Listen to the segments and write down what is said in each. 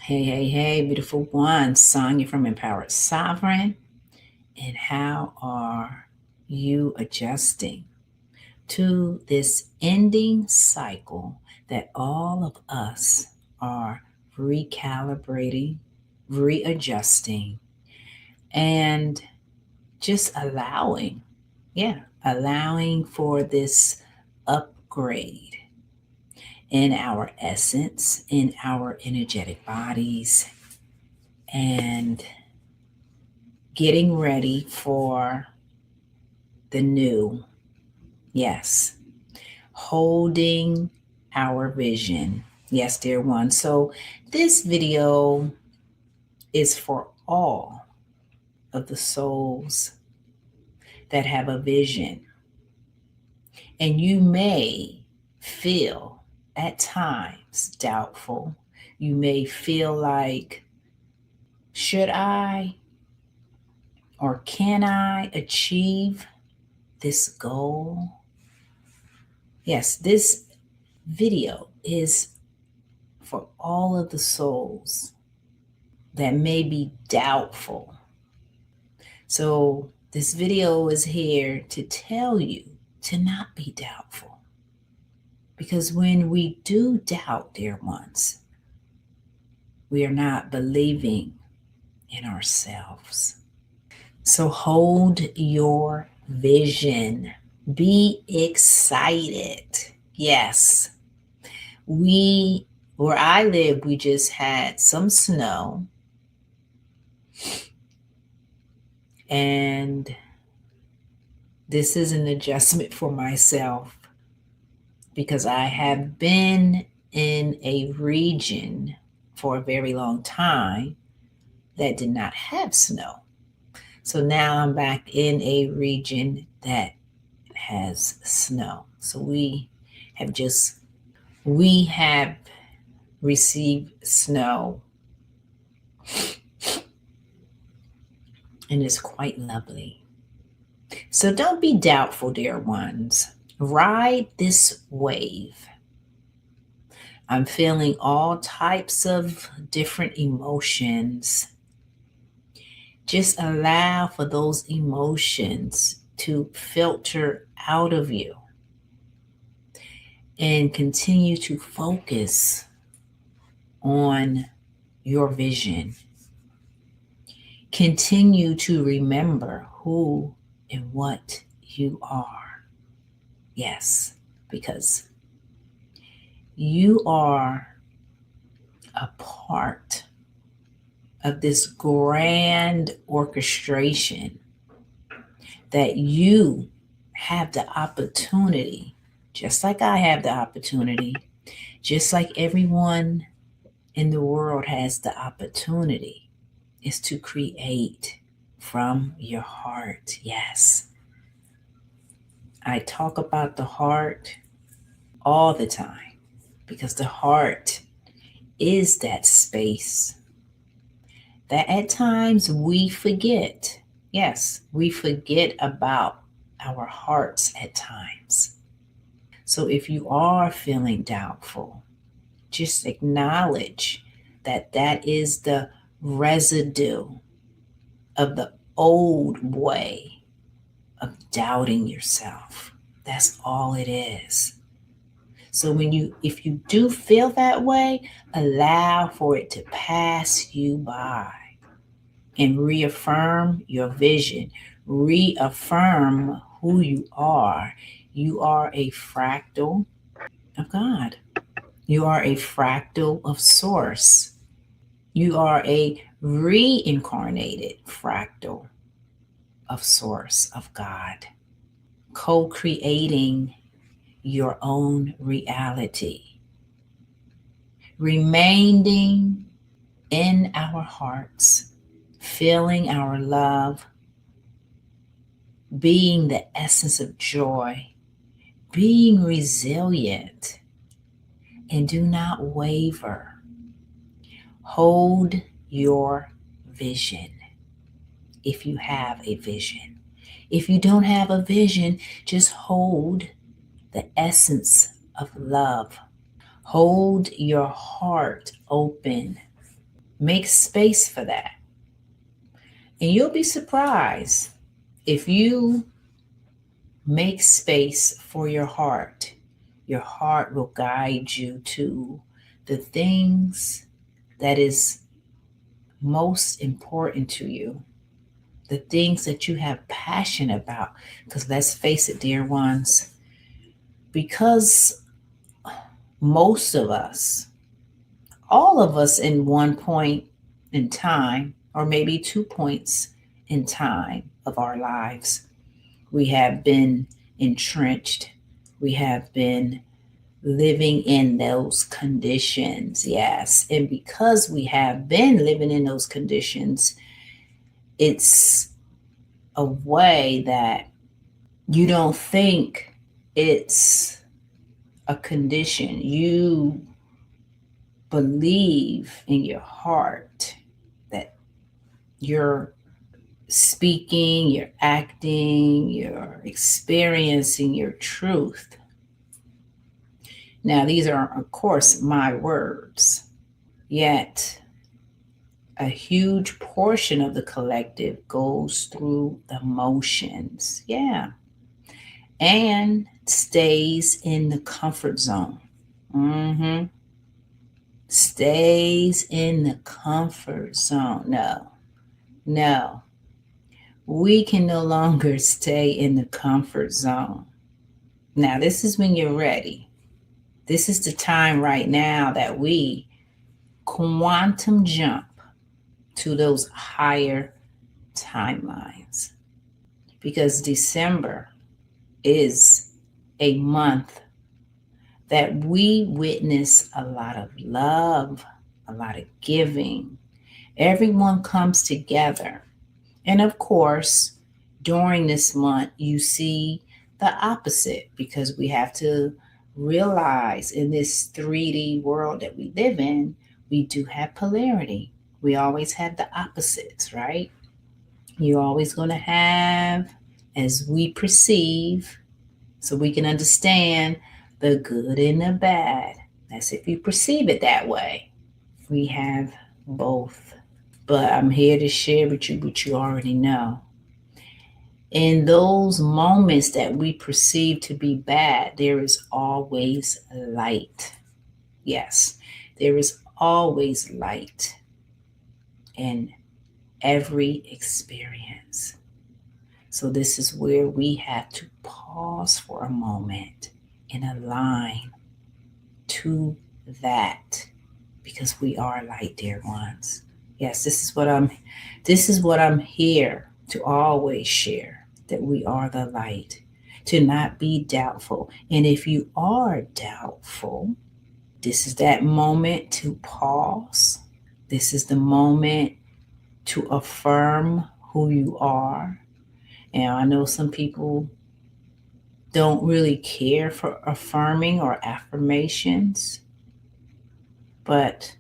Hey, beautiful one. Sonia from Empowered Sovereign. And how are you adjusting to this ending cycle that all of us are recalibrating, readjusting, and just allowing for this upgrade in our essence, in our energetic bodies, and getting ready for the new. Yes, holding our vision. Yes, dear one. So, this video is for all of the souls that have a vision. And you may feel at times doubtful. You may feel like, should I or can I achieve this goal? Yes, this video is for all of the souls that may be doubtful. So, this video is here to tell you to not be doubtful. Because when we do doubt, dear ones, we are not believing in ourselves. So, hold your vision. Be excited. Yes. Where I live, we just had some snow. And this is an adjustment for myself because I have been in a region for a very long time that did not have snow. So now I'm back in a region that has snow. So we have received snow, and it's quite lovely. So don't be doubtful, dear ones. Ride this wave. I'm feeling all types of different emotions. Just allow for those emotions to filter out of you and continue to focus on your vision. Continue to remember who and what you are. Yes, because you are a part of this grand orchestration that you have the opportunity, just like I have the opportunity, just like everyone in the world has the opportunity, is to create from your heart. Yes. I talk about the heart all the time because the heart is that space that at times we forget. Yes, we forget about our hearts at times. So if you are feeling doubtful, just acknowledge that that is the residue of the old way of doubting yourself. That's all it is. So if you do feel that way, allow for it to pass you by and reaffirm your vision. Reaffirm who you are. You are a fractal of God. You are a fractal of Source. You are a reincarnated fractal of Source, of God, co-creating your own reality, remaining in our hearts, feeling our love, being the essence of joy, being resilient, and do not waver. Hold your vision if you have a vision. If you don't have a vision, just hold the essence of love. Hold your heart open Make space for that. And you'll be surprised if you make space for your heart. Your heart will guide you to the things that is most important to you, the things that you have passion about. Because let's face it, dear ones, because most of us, all of us in one point in time, or maybe 2 points in time of our lives, we have been entrenched. We have been living in those conditions. Yes. And because we have been living in those conditions, it's a way that you don't think it's a condition. You believe in your heart that you're speaking, you're acting, you're experiencing your truth. Now, these are, of course, my words, yet a huge portion of the collective goes through the motions. Yeah. And stays in the comfort zone. Mm-hmm. Stays in the comfort zone. No, no. We can no longer stay in the comfort zone. Now, this is when you're ready. This is the time right now that we quantum jump to those higher timelines. Because December is a month that we witness a lot of love, a lot of giving. Everyone comes together. And of course, during this month, you see the opposite because we have to realize in this 3D world that we live in, we do have polarity. We always have the opposites, right? You're always going to have, as we perceive, so we can understand the good and the bad. That's if you perceive it that way. We have both. But I'm here to share with you what you already know. In those moments that we perceive to be bad, there is always light. Yes, there is always light in every experience. So this is where we have to pause for a moment and align to that, because we are light, dear ones. Yes, this is what I'm here to always share, that we are the light, to not be doubtful. And if you are doubtful, this is that moment to pause. This is the moment to affirm who you are. And I know some people don't really care for affirming or affirmations, but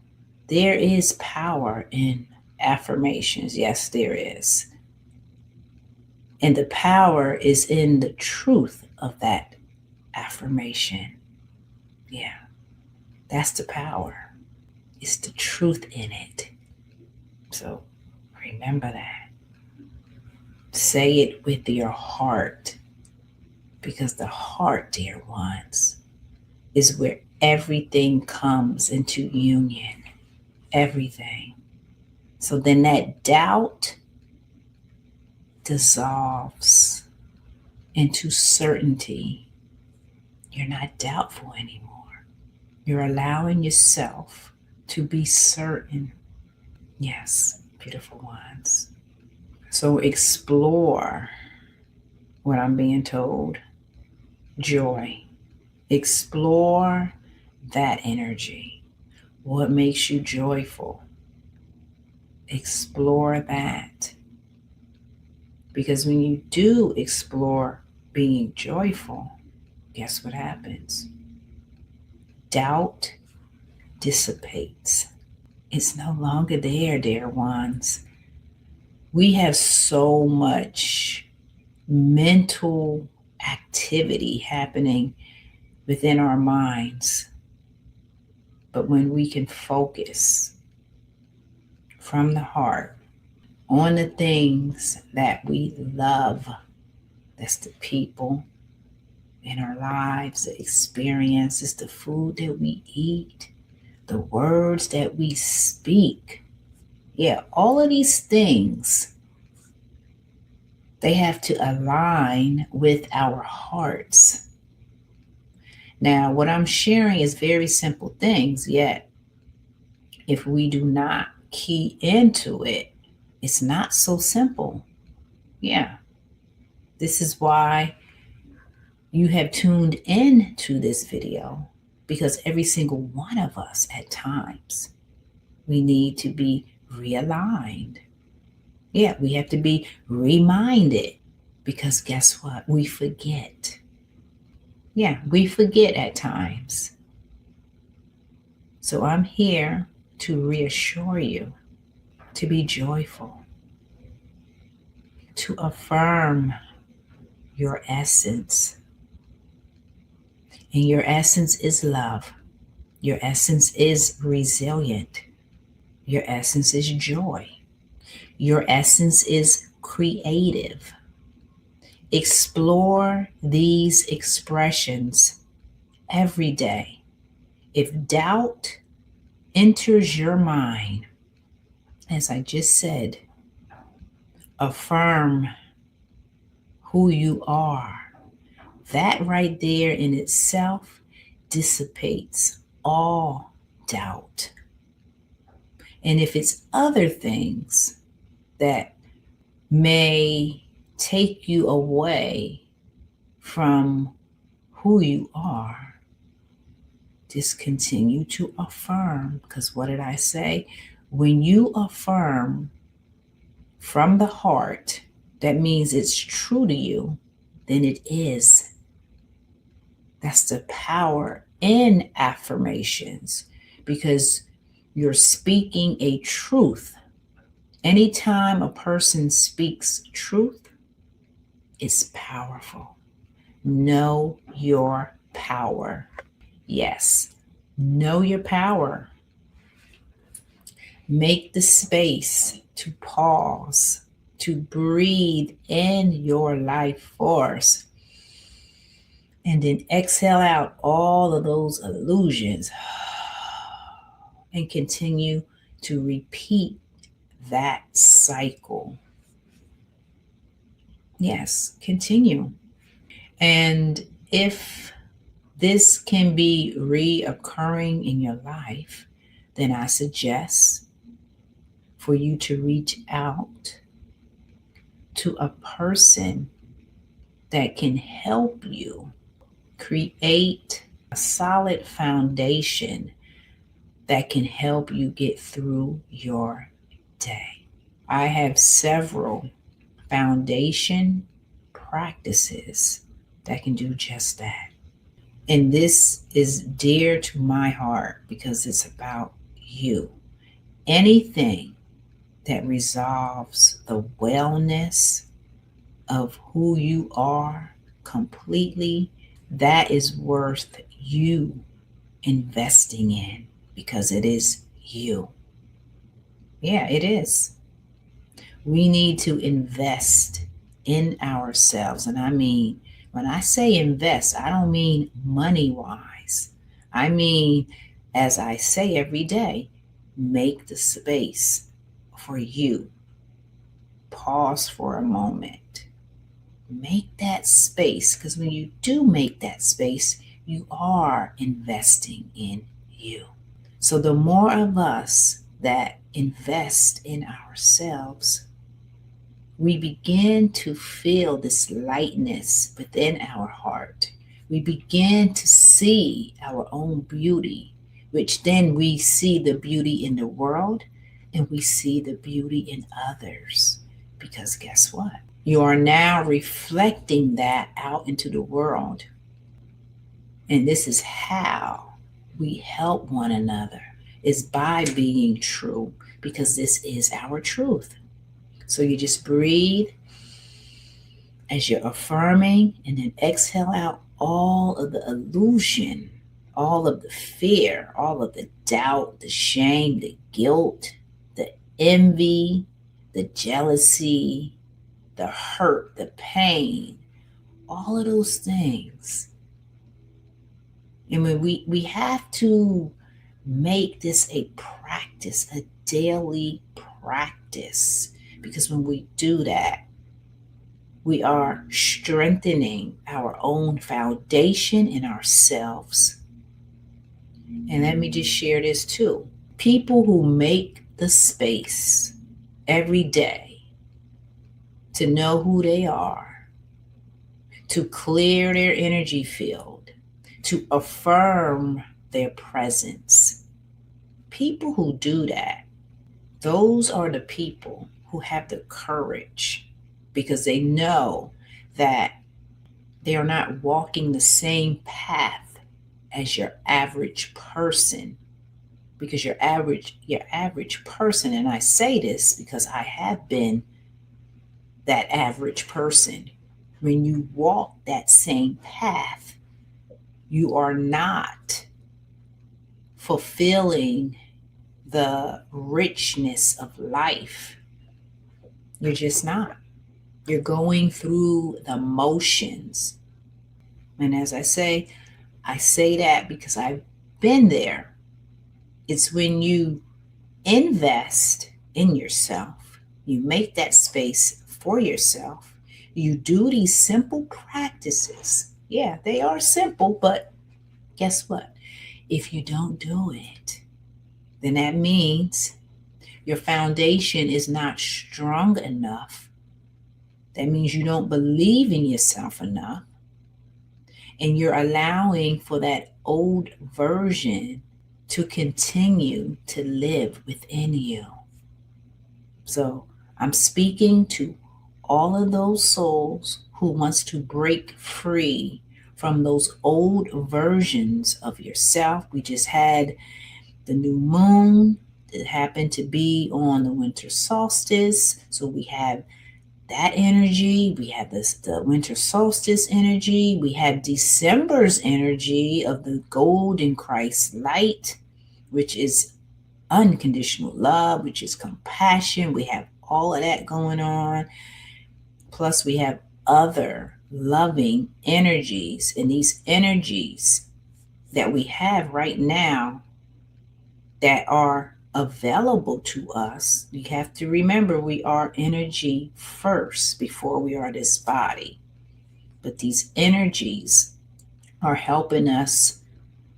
there is power in affirmations. Yes, there is. And the power is in the truth of that affirmation. Yeah, that's the power. It's the truth in it. So remember that. Say it with your heart, because the heart, dear ones, is where everything comes into union. Everything. So then that doubt dissolves into certainty. You're not doubtful anymore. You're allowing yourself to be certain. Yes, beautiful ones. So explore what I'm being told. Joy. Explore that energy. What makes you joyful? Explore that. Because when you do explore being joyful, guess what happens? Doubt dissipates. It's no longer there, dear ones. We have so much mental activity happening within our minds. But when we can focus from the heart on the things that we love. That's the people in our lives, the experiences, the food that we eat, the words that we speak. Yeah, all of these things, they have to align with our hearts. Now, what I'm sharing is very simple things, yet if we do not key into it, it's not so simple. Yeah, this is why you have tuned in to this video, because every single one of us at times, we need to be realigned. Yeah, we have to be reminded, because guess what? We forget. Yeah, we forget at times. So I'm here to reassure you to be joyful, to affirm your essence. And your essence is love. Your essence is resilient. Your essence is joy. Your essence is creative. Explore these expressions every day. If doubt enters your mind, as I just said, affirm who you are. That right there in itself dissipates all doubt. And if it's other things that may take you away from who you are, just continue to affirm. Because what did I say? When you affirm from the heart, that means it's true to you, then it is. That's the power in affirmations, because you're speaking a truth. Anytime a person speaks truth, it's powerful. Know your power. Yes, know your power. Make the space to pause, to breathe in your life force, and then exhale out all of those illusions and continue to repeat that cycle. Yes, continue. And if this can be reoccurring in your life, then I suggest for you to reach out to a person that can help you create a solid foundation that can help you get through your day. I have several foundation practices that can do just that. And this is dear to my heart because it's about you. Anything that resolves the wellness of who you are completely, that is worth you investing in, because it is you. Yeah, it is. We need to invest in ourselves. And I mean, when I say invest, I don't mean money wise. I mean, as I say every day, make the space for you. Pause for a moment. Make that space, because when you do make that space, you are investing in you. So the more of us that invest in ourselves, we begin to feel this lightness within our heart. We begin to see our own beauty, which then we see the beauty in the world and we see the beauty in others. Because guess what? You are now reflecting that out into the world. And this is how we help one another, is by being true, because this is our truth. So you just breathe as you're affirming, and then exhale out all of the illusion, all of the fear, all of the doubt, the shame, the guilt, the envy, the jealousy, the hurt, the pain, all of those things. I mean, we have to make this a practice, a daily practice, because when we do that, we are strengthening our own foundation in ourselves. And let me just share this too. People who make the space every day to know who they are, to clear their energy field, to affirm their presence. People who do that, those are the people who have the courage, because they know that they are not walking the same path as your average person. Because your average person, and I say this because I have been that average person. When you walk that same path, you are not fulfilling the richness of life. You're just not. You're going through the motions. And as I say that because I've been there. It's when you invest in yourself, you make that space for yourself, you do these simple practices. Yeah, they are simple, but guess what? If you don't do it, then that means your foundation is not strong enough. That means you don't believe in yourself enough. And you're allowing for that old version to continue to live within you. So I'm speaking to all of those souls who wants to break free from those old versions of yourself. We just had the new moon that happened to be on the winter solstice. So we have that energy. We have the winter solstice energy. We have December's energy of the golden Christ light, which is unconditional love, which is compassion. We have all of that going on. Plus, we have other loving energies, and these energies that we have right now that are available to us. You have to remember we are energy first before we are this body. But these energies are helping us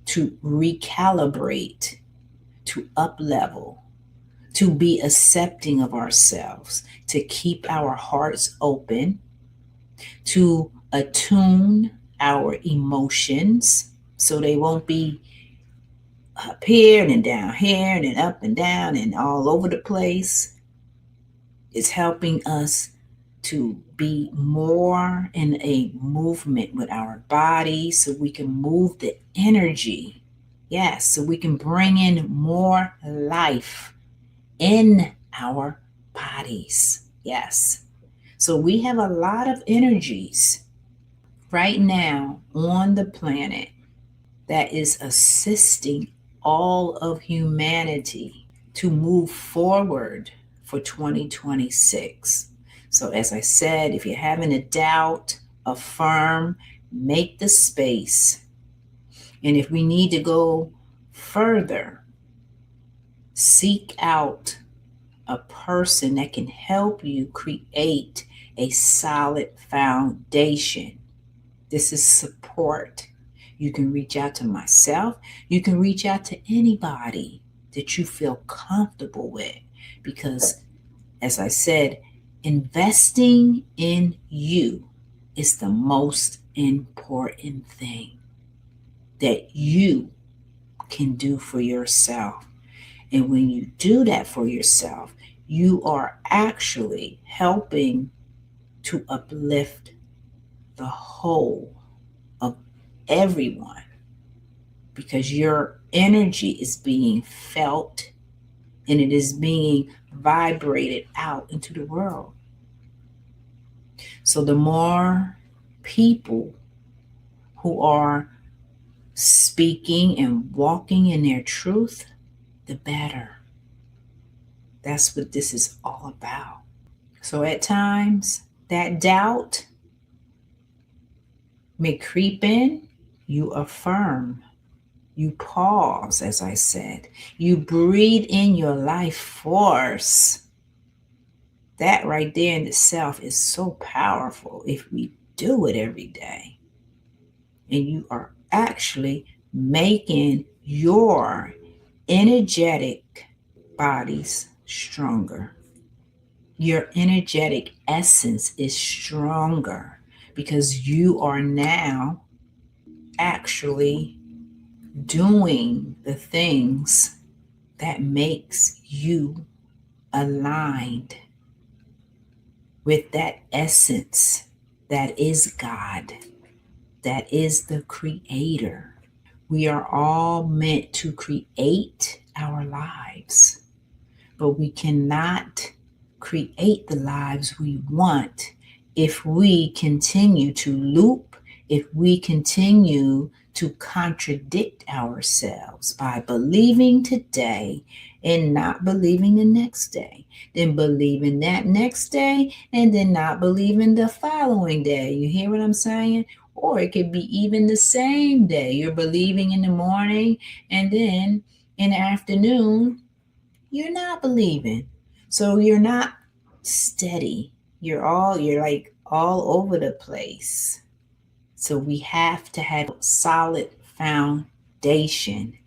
to recalibrate, to up level, to be accepting of ourselves, to keep our hearts open, to attune our emotions so they won't be up here and then down here and then up and down and all over the place. It's helping us to be more in a movement with our body so we can move the energy. Yes, so we can bring in more life in our bodies. Yes. So we have a lot of energies right now on the planet that is assisting all of humanity to move forward for 2026. So as I said, if you're having a doubt, affirm, make the space. And if we need to go further, seek out a person that can help you create a solid foundation. This is support. You can reach out to myself. You can reach out to anybody that you feel comfortable with, because, as I said, investing in you is the most important thing that you can do for yourself. And when you do that for yourself, you are actually helping to uplift the whole of everyone, because your energy is being felt and it is being vibrated out into the world. So the more people who are speaking and walking in their truth, the better. That's what this is all about. So at times, that doubt may creep in. You affirm. You pause, as I said. You breathe in your life force. That right there in itself is so powerful if we do it every day. And you are actually making your energetic bodies stronger. Your energetic essence is stronger because you are now actually doing the things that makes you aligned with that essence that is God, that is the creator. We are all meant to create our lives, but we cannot create the lives we want if we continue to loop, if we continue to contradict ourselves by believing today and not believing the next day, then believing that next day and then not believing the following day. You hear what I'm saying? Or it could be even the same day. You're believing in the morning and then in the afternoon, you're not believing. So you're not steady. You're like all over the place. So we have to have a solid foundation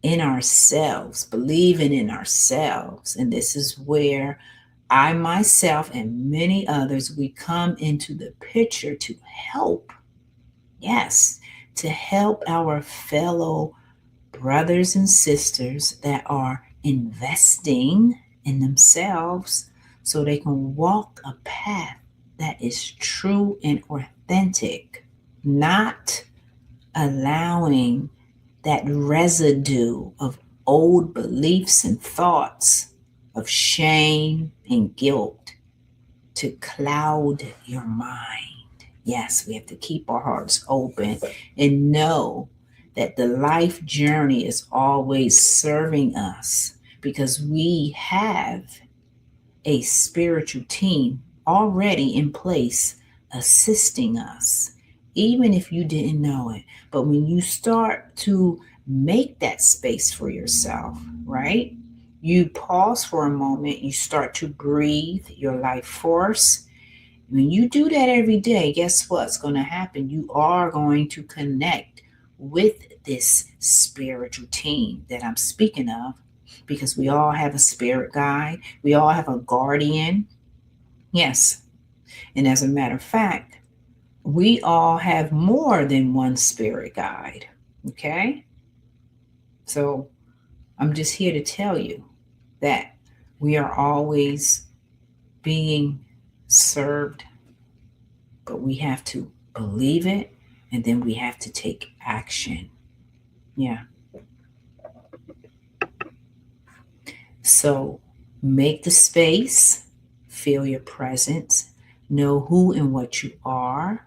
in ourselves, believing in ourselves. And this is where I myself and many others, we come into the picture to help. Yes, to help our fellow brothers and sisters that are investing in themselves so they can walk a path that is true and authentic, not allowing that residue of old beliefs and thoughts of shame and guilt to cloud your mind. Yes, we have to keep our hearts open and know that the life journey is always serving us because we have a spiritual team already in place assisting us, even if you didn't know it. But when you start to make that space for yourself, right? You pause for a moment, you start to breathe your life force. When you do that every day, guess what's going to happen? You are going to connect with this spiritual team that I'm speaking of because we all have a spirit guide, we all have a guardian. Yes. And as a matter of fact, we all have more than one spirit guide. Okay. So I'm just here to tell you that we are always being served, but we have to believe it and then we have to take action. Yeah. So make the space, feel your presence, know who and what you are,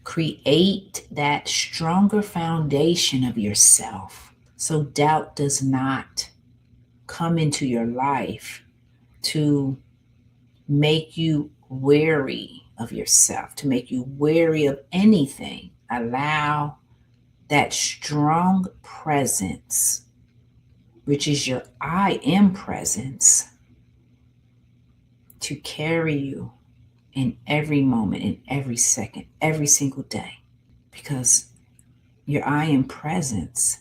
create that stronger foundation of yourself so doubt does not come into your life to make you wary of yourself, to make you wary of anything. Allow that strong presence, which is your I am presence, to carry you in every moment, in every second, every single day. Because your I am presence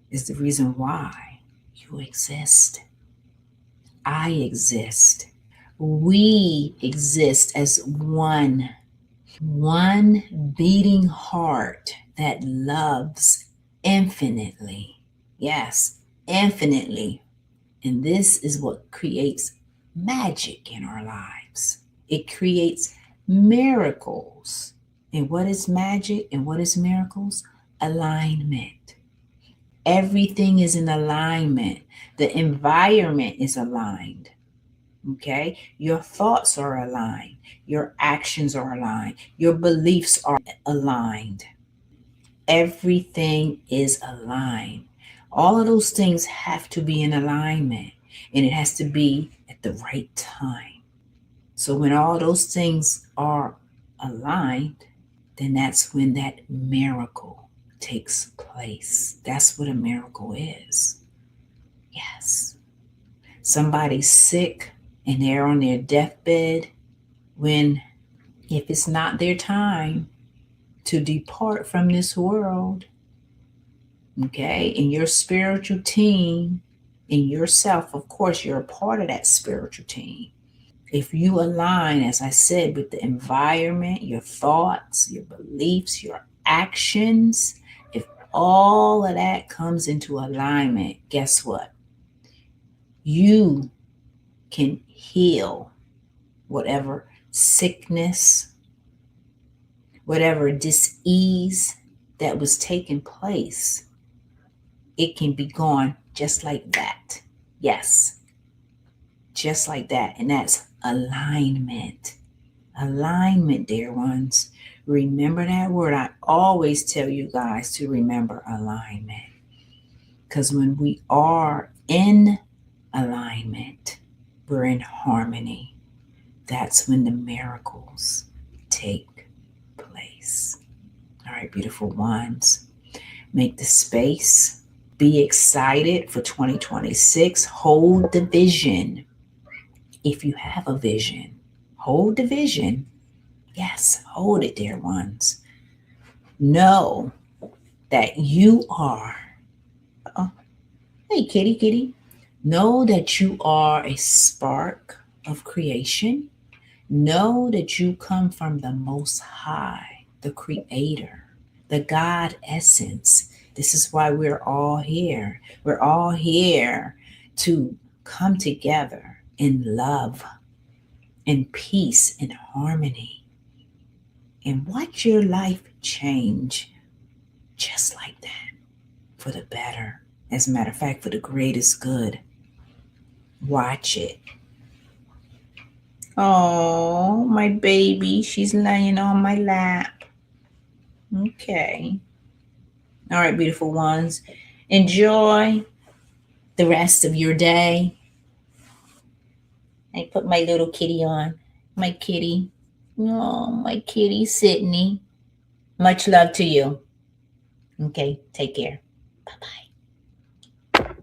is the reason why you exist. I exist. We exist as one beating heart that loves infinitely. Yes, infinitely. And this is what creates magic in our lives. It creates miracles. And what is magic and what is miracles? Alignment. Everything is in alignment. The environment is aligned. Okay? Your thoughts are aligned. Your actions are aligned. Your beliefs are aligned. Everything is aligned. All of those things have to be in alignment. And it has to be at the right time. So when all those things are aligned, then that's when that miracle takes place. That's what a miracle is. Yes. Somebody's sick and they're on their deathbed when, if it's not their time to depart from this world, okay, and your spiritual team and yourself, of course, you're a part of that spiritual team. If you align, as I said, with the environment, your thoughts, your beliefs, your actions, if all of that comes into alignment, guess what? You can heal whatever sickness, whatever dis-ease that was taking place. It can be gone just like that. Yes, just like that. And that's alignment. Alignment, dear ones. Remember that word. I always tell you guys to remember alignment. Because when we are in alignment, we're in harmony. That's when the miracles take place. All right, beautiful ones. Make the space. Be excited for 2026. Hold the vision. If you have a vision, hold the vision. Yes, hold it, dear ones. Know that you are, oh, hey, kitty, kitty. Know that you are a spark of creation. Know that you come from the Most High, the Creator, the God essence. This is why we're all here. We're all here to come together in love, in peace, in harmony, and watch your life change just like that for the better. As a matter of fact, for the greatest good. Watch it. Oh, my baby, she's laying on my lap. Okay. All right, beautiful ones. Enjoy the rest of your day. I put my little kitty on. My kitty. Oh, my kitty, Sydney. Much love to you. Okay, take care. Bye-bye.